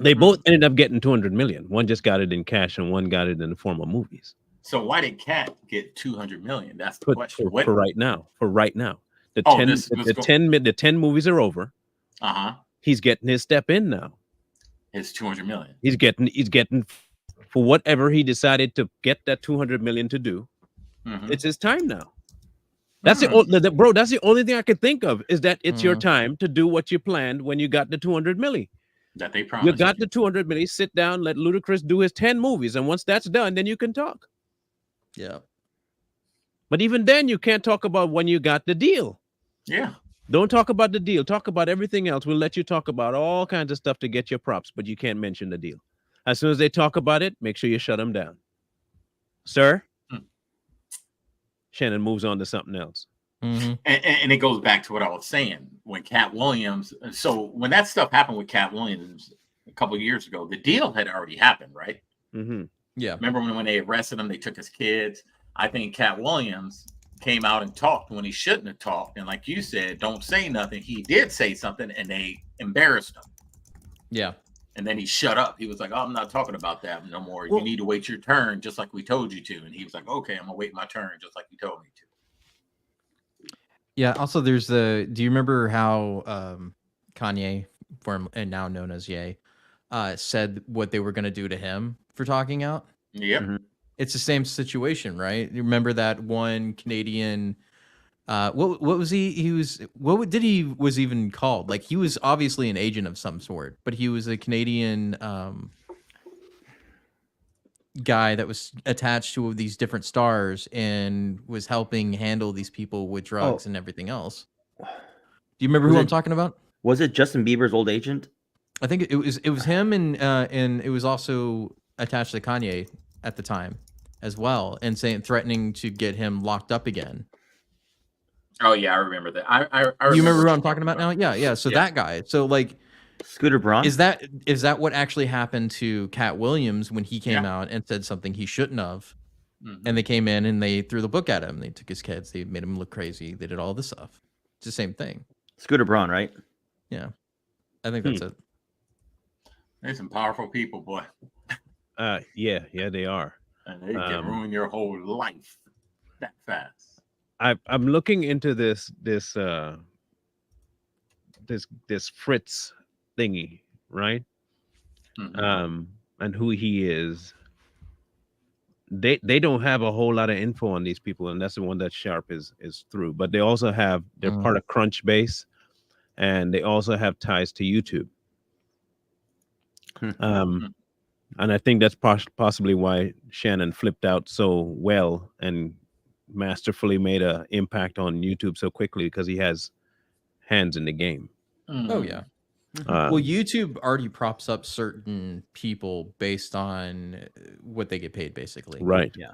They both ended up getting 200 million. One just got it in cash, and one got it in the form of movies. So why did Katt get 200 million? That's the question. For right now. The 10 movies are over. He's getting his step in now. His 200 million. He's getting for whatever he decided to get that 200 million to do. It's his time now. That's bro. That's the only thing I could think of is that it's your time to do what you planned when you got the 200 milli. That they promised. You got the 200 milli. Sit down, let Ludacris do his 10 movies, and once that's done, then you can talk. Yeah. But even then, you can't talk about when you got the deal. Yeah. Don't talk about the deal. Talk about everything else. We'll let you talk about all kinds of stuff to get your props, but you can't mention the deal. As soon as they talk about it, make sure you shut them down. Sir? Shannon moves on to something else. And it goes back to what I was saying when Katt Williams. So when that stuff happened with Katt Williams a couple of years ago, the deal had already happened, right? Yeah. Remember when they arrested him, they took his kids. I think Katt Williams came out and talked when he shouldn't have talked. And like you said, don't say nothing. He did say something and they embarrassed him. Yeah. And then he shut up. He was like, oh, I'm not talking about that no more. You need to wait your turn just like we told you to. And he was like, okay, I'm going to wait my turn just like you told me to. Yeah. Also, there's do you remember how Kanye, and now known as Ye, said what they were going to do to him for talking out? Yep. It's the same situation, right? You remember that one Canadian, what was he was even called? Like, he was obviously an agent of some sort, but he was a Canadian guy that was attached to these different stars and was helping handle these people with drugs and everything else. Do you remember who I'm talking about? Was it Justin Bieber's old agent? I think it was him, and it was also attached to Kanye at the time as well, and threatening to get him locked up again. Oh yeah, I remember that. I you remember who I'm talking about now? Yeah. So that guy. So like, Scooter Braun. Is that what actually happened to Katt Williams when he came out and said something he shouldn't have? And they came in and they threw the book at him. They took his kids. They made him look crazy. They did all this stuff. It's the same thing. Scooter Braun, right? Yeah, I think that's it. There's some powerful people, boy. Yeah, they are. And they can ruin your whole life that fast. I'm looking into this Fritz thingy, right? And who he is. They don't have a whole lot of info on these people, and that's the one that Sharp is through. But they also have they're part of Crunchbase, and they also have ties to YouTube. And I think that's possibly why Shannon flipped out so well and masterfully made an impact on YouTube so quickly, because he has hands in the game. Oh yeah. Well, YouTube already props up certain people based on what they get paid, basically. Right. Yeah.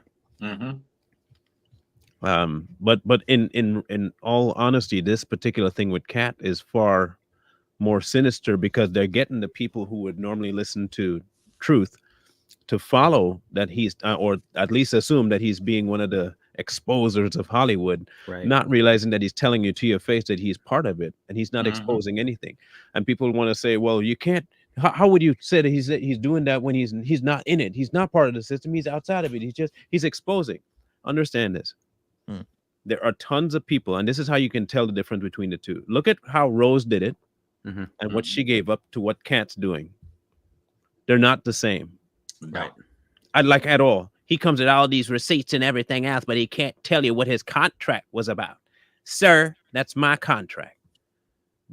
But in all honesty, this particular thing with Katt is far more sinister, because they're getting the people who would normally listen to truth to follow that he's or at least assume that he's being one of the exposers of Hollywood, not realizing that he's telling you to your face that he's part of it and he's not exposing anything. And people want to say, well, you can't, how would you say that he's doing that when he's not in it? He's not part of the system. He's outside of it. He's exposing. Understand this. There are tons of people, and this is how you can tell the difference between the two. Look at how Rose did it and what she gave up to what Katt's doing. They're not the same. Right. I'd like at all. He comes with all these receipts and everything else, but he can't tell you what his contract was about. Sir, that's my contract.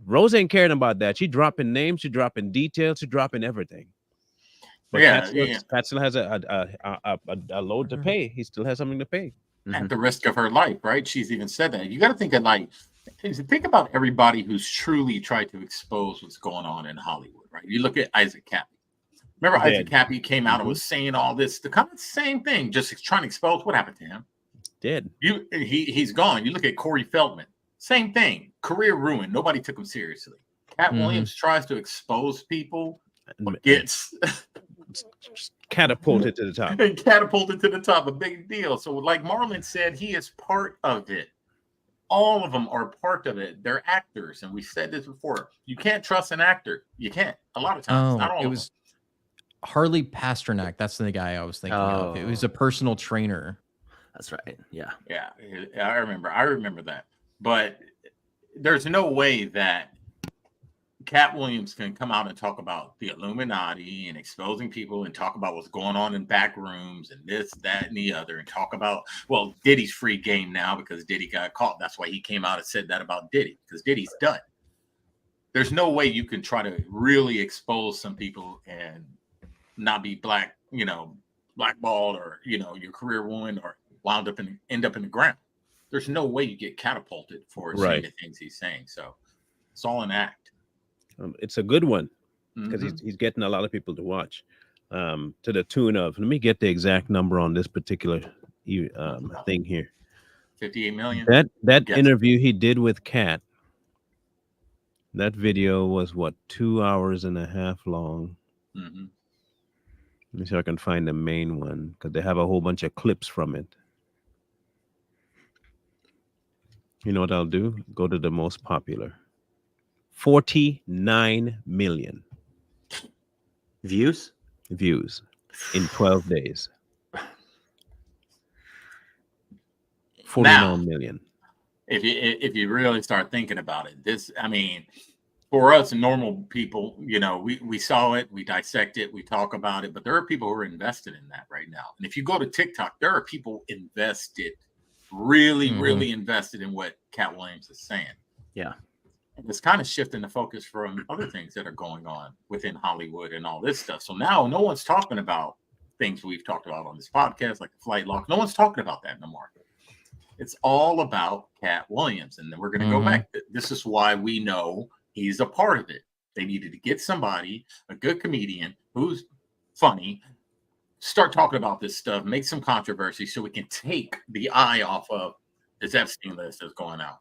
Rose ain't caring about that. She dropping names, she dropping details, she dropping everything. But Katt still has a load to pay. He still has something to pay. At the risk of her life, right? She's even said that. You got to think of think about everybody who's truly tried to expose what's going on in Hollywood, right? You look at Isaac Cappy. Remember, Isaac Cappy came out and was saying all this, the kind of same thing, just trying to expose. What happened to him? Dead. He's gone. You look at Corey Feldman, same thing, career ruined. Nobody took him seriously. Katt Williams tries to expose people, but gets catapulted to the top. And catapulted to the top, a big deal. So, like Marlon said, he is part of it. All of them are part of it. They're actors, and we said this before. You can't trust an actor. You can't. A lot of times, not all of them. Harley Pasternak, that's the guy I was thinking of. It was a personal trainer. That's right. Yeah. I remember that. But there's no way that Katt Williams can come out and talk about the Illuminati and exposing people and talk about what's going on in back rooms and this, that, and the other, and talk about, well, Diddy's free game now because Diddy got caught. That's why he came out and said that about Diddy, because Diddy's done. There's no way you can try to really expose some people and not be blackballed, or your career ruined, or end up in the ground. There's no way you get catapulted for saying the things he's saying. So it's all an act. It's a good one because he's getting a lot of people to watch, to the tune of, let me get the exact number on this particular thing here. 58 million. That interview he did with Katt, that video was 2 hours and a half long. Let me see if I can find the main one, because they have a whole bunch of clips from it. You know what I'll do? Go to the most popular. 49 million views in 12 days. 49 million. If you really start thinking about it, for us normal people, we saw it, we dissect it, we talk about it, but there are people who are invested in that right now. And if you go to TikTok, there are people invested, really invested in what Katt Williams is saying. Yeah. And it's kind of shifting the focus from other things that are going on within Hollywood and all this stuff. So now no one's talking about things we've talked about on this podcast, like the flight log. No one's talking about that no more. It's all about Katt Williams. And then we're going to go back. This is why we know he's a part of it. They needed to get somebody, a good comedian who's funny, start talking about this stuff, make some controversy so we can take the eye off of this Epstein list that's going out.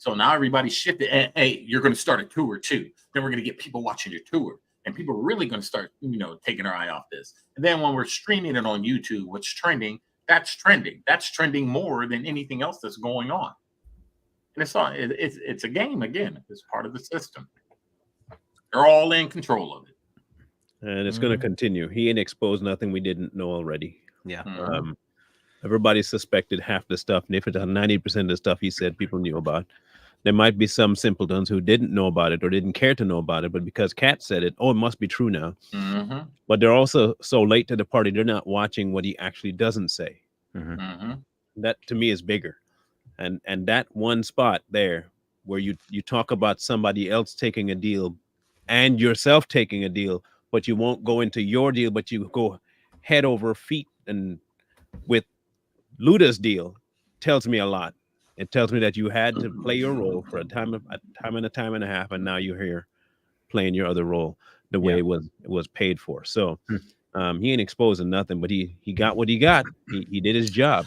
So now everybody's shifted. And, hey, you're going to start a tour too. Then we're going to get people watching your tour. And people are really going to start, taking their eye off this. And then when we're streaming it on YouTube, what's trending, that's trending. That's trending more than anything else that's going on. And it's a game again. It's part of the system. They're all in control of it. And it's going to continue. He ain't exposed nothing we didn't know already. Yeah. Everybody suspected half the stuff. And if it's 90% of the stuff he said people knew about, there might be some simpletons who didn't know about it or didn't care to know about it. But because Katt said it, it must be true now. But they're also so late to the party, they're not watching what he actually doesn't say. That to me is bigger. And that one spot there where you talk about somebody else taking a deal and yourself taking a deal, but you won't go into your deal, but you go head over feet and with Luda's deal, tells me a lot. It tells me that you had to play your role for a time and a half, and now you're here playing your other role the way it was paid for. So he ain't exposing nothing, but he got what he got. He did his job.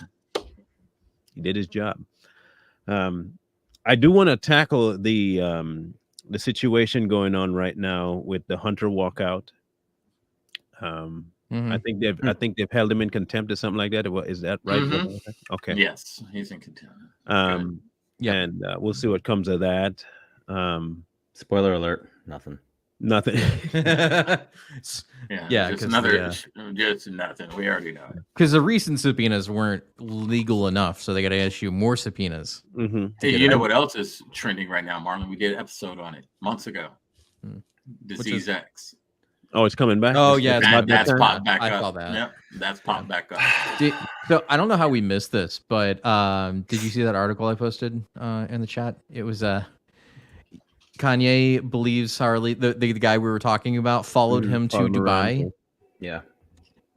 He did his job. I do want to tackle the situation going on right now with the Hunter walkout. I think they've held him in contempt or something like that. Is that right? Okay. Yes, he's in contempt. And we'll see what comes of that. Spoiler alert: nothing. Just nothing. We already know. Because the recent subpoenas weren't legal enough, so they got to issue more subpoenas. Hey, you know what else is trending right now, Marlon? We did an episode on it months ago. Disease X. Oh, it's coming back. Oh, yeah, that's popped back up. I saw that. Yep, that's popped back up. So I don't know how we missed this, but did you see that article I posted in the chat? It was Kanye believes Harley, the guy we were talking about, followed him to Dubai. Yeah.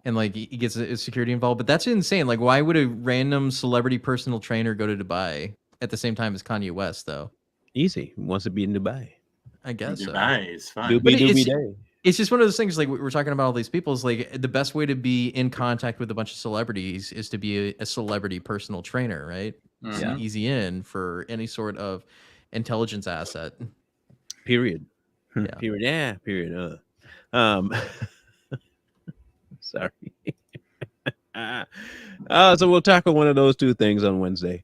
And like he gets his security involved. But that's insane. Like, why would a random celebrity personal trainer go to Dubai at the same time as Kanye West, though? Easy. He wants to be in Dubai. I guess Dubai is fine. It's just one of those things, like we're talking about all these people, is like the best way to be in contact with a bunch of celebrities is to be a celebrity personal trainer, right? It's an easy in for any sort of intelligence asset. Period. Yeah. Period. Yeah. Period. Sorry. So we'll tackle one of those two things on Wednesday.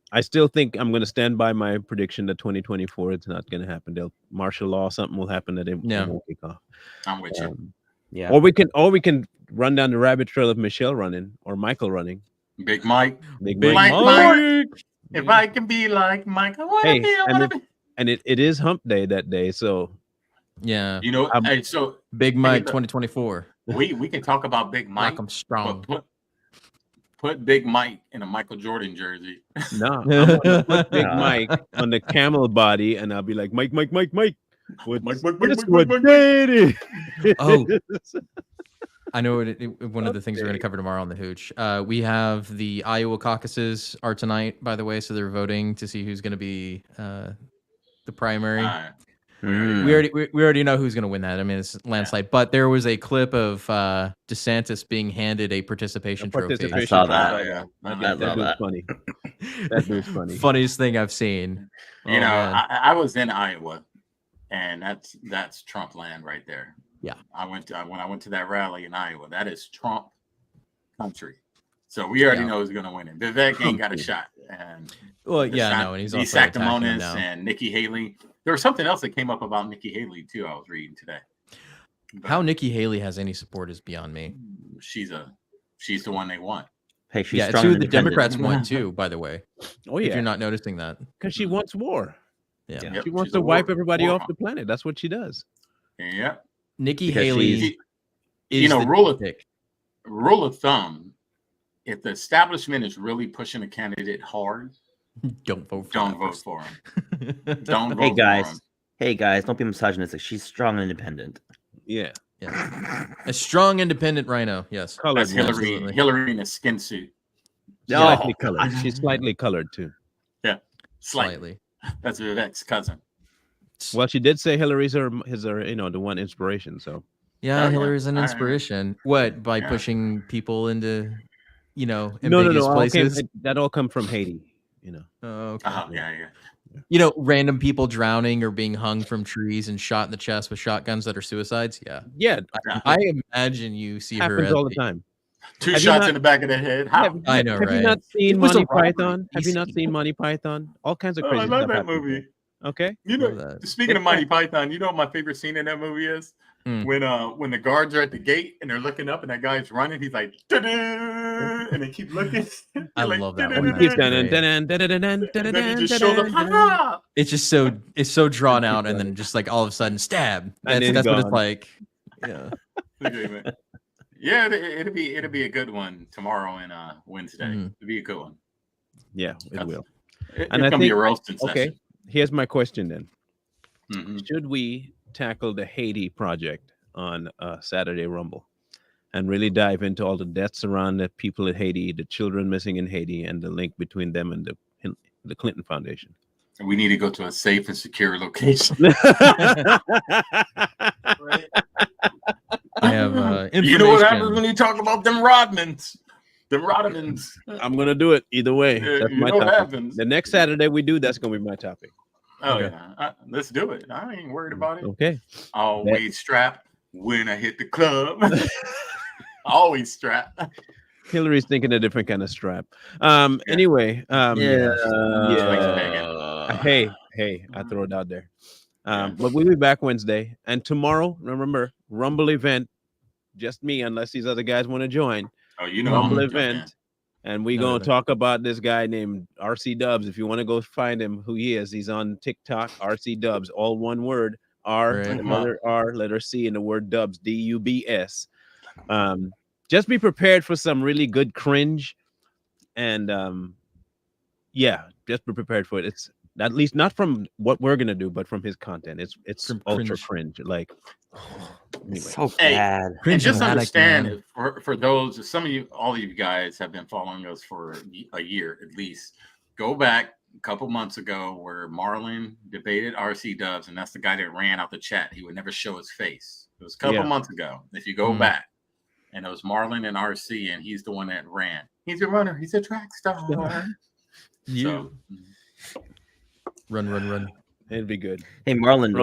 I still think I'm going to stand by my prediction that 2024 it's not going to happen. They'll martial law, something will happen that it won't kick off. I'm with you. Yeah. Or we can run down the rabbit trail of Michelle running or Michael running. Big Mike. Big Mike. Mike. If I can be like Mike, I want to be. and it is hump day that day. So Yeah. You know, so Big Mike 2024. We can talk about Big Mike. Like I'm strong. But put Big Mike in a Michael Jordan jersey. no, I'm gonna put Big Mike on the camel body, and I'll be like, Mike. Mike. Oh, I know one of the things we're going to cover tomorrow on the Hooch. We have the Iowa caucuses are tonight, by the way, so they're voting to see who's going to be the primary. We already know who's going to win that. I mean, it's landslide. But there was a clip of DeSantis being handed a participation trophy. I saw that. That was funny. That was funny. Funniest thing I've seen. You know, I was in Iowa, and that's Trump land right there. Yeah, when I went to that rally in Iowa. That is Trump country. So we already know who's going to win it. Vivek ain't got a shot. And and he's Sanctimonious and Nikki Haley. There was something else that came up about Nikki Haley too. I was reading today. But how Nikki Haley has any support is beyond me. She's the one they want. Hey, she's it's who the Democrats want too, by the way. Oh yeah, if you're not noticing that, because she wants war. Yeah, yep, she wants to wipe everybody off the planet. That's what she does. Yeah, Nikki Haley is rule of thumb. If the establishment is really pushing a candidate hard, don't vote for him. Don't vote for him. Hey guys, don't be misogynistic. She's strong and independent. Yeah. A strong independent rhino. Yes. That's Hillary in a skin suit. Slightly colored. She's slightly colored too. Yeah. Slightly. That's Vivek's cousin. Well, she did say Hillary's her the one inspiration. So Hillary's an inspiration. What, by pushing people into no, places? That all come from Haiti. Oh, okay. Yeah. Random people drowning or being hung from trees and shot in the chest with shotguns that are suicides. Yeah. I imagine you see her all the time. Two shots in the back of the head. I know, right? Have you not seen Monty Python? Have you not seen Monty Python? All kinds of crazy stuff. I love that movie. Okay. Speaking of Monty Python, you know what my favorite scene in that movie is? When the guards are at the gate and they're looking up and that guy's running, he's like, and they keep looking. I love that one. It's just so drawn out, and then just like all of a sudden stab. That's what it's like. Yeah. Yeah, it'll be a good one tomorrow and Wednesday. It'll be a good one. Yeah, it will. It's gonna be a roasting session. Okay, here's my question then. Mm-hmm. Should we tackle the Haiti project on Saturday Rumble and really dive into all the deaths around the people in Haiti, the children missing in Haiti, and the link between them and the Clinton Foundation? We need to go to a safe and secure location. I have information. You know what happens when you talk about them Rodmans? The Rodmans. I'm gonna do it either way. That's my topic. Happens. The next Saturday we do, that's gonna be my topic. Oh yeah, let's do it. I ain't worried about it. Okay. Always strapped when I hit the club. Always strapped. Hillary's thinking a different kind of strap. Anyway. Hey, I throw it out there. But we'll be back Wednesday. And tomorrow, remember, Rumble event. Just me, unless these other guys want to join. Oh, you know, Rumble event. And we're going to talk about this guy named RC Dubs. If you want to go find him, who he is, he's on TikTok, RC Dubs, all one word, letter R, letter C, and the word Dubs, D-U-B-S. Just be prepared for some really good cringe. And just be prepared for it. It's at least not from what we're going to do, but from his content. It's ultra cringe. Like, anyway. So bad. And just understand, for those, all of you guys have been following us for a year at least. Go back a couple months ago where Marlon debated RC Dubs, and that's the guy that ran out the chat. He would never show his face. It was a couple months ago. If you go back, and it was Marlon and RC, and he's the one that ran. He's a runner. He's a track star. Run. It'd be good. Hey, Marlon,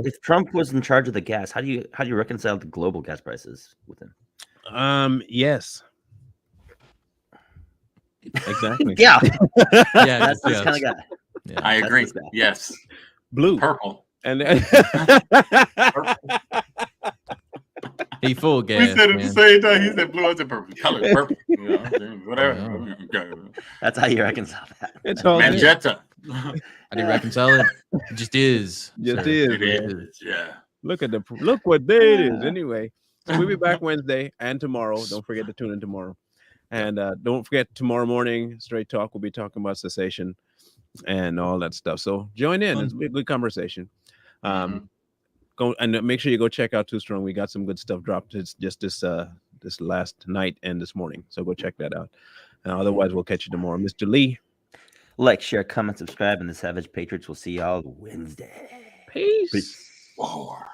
if Trump was in charge of the gas, how do you reconcile the global gas prices with him? Yes. Exactly. Yeah. That's this kind of guy. Yeah, I agree. Yes. Blue. Purple. And he full gas. We said at the same time. He said blue. I said purple. Color purple. Whatever. That's how you reconcile that. It's all Magenta. I didn't reconcile it. It just is. Just sir. is, It man. is, yeah. Look what day it is. Anyway, so we'll be back Wednesday and tomorrow. Don't forget to tune in tomorrow. And don't forget, tomorrow morning, Straight Talk, we'll be talking about cessation and all that stuff. So join in. It's a good conversation. Go and make sure you go check out Too Strong. We got some good stuff dropped just this last night and this morning. So go check that out. Otherwise, we'll catch you tomorrow. Mr. Lee. Like, share, comment, subscribe, and the Savage Patriots will see y'all Wednesday. Peace. Peace. War.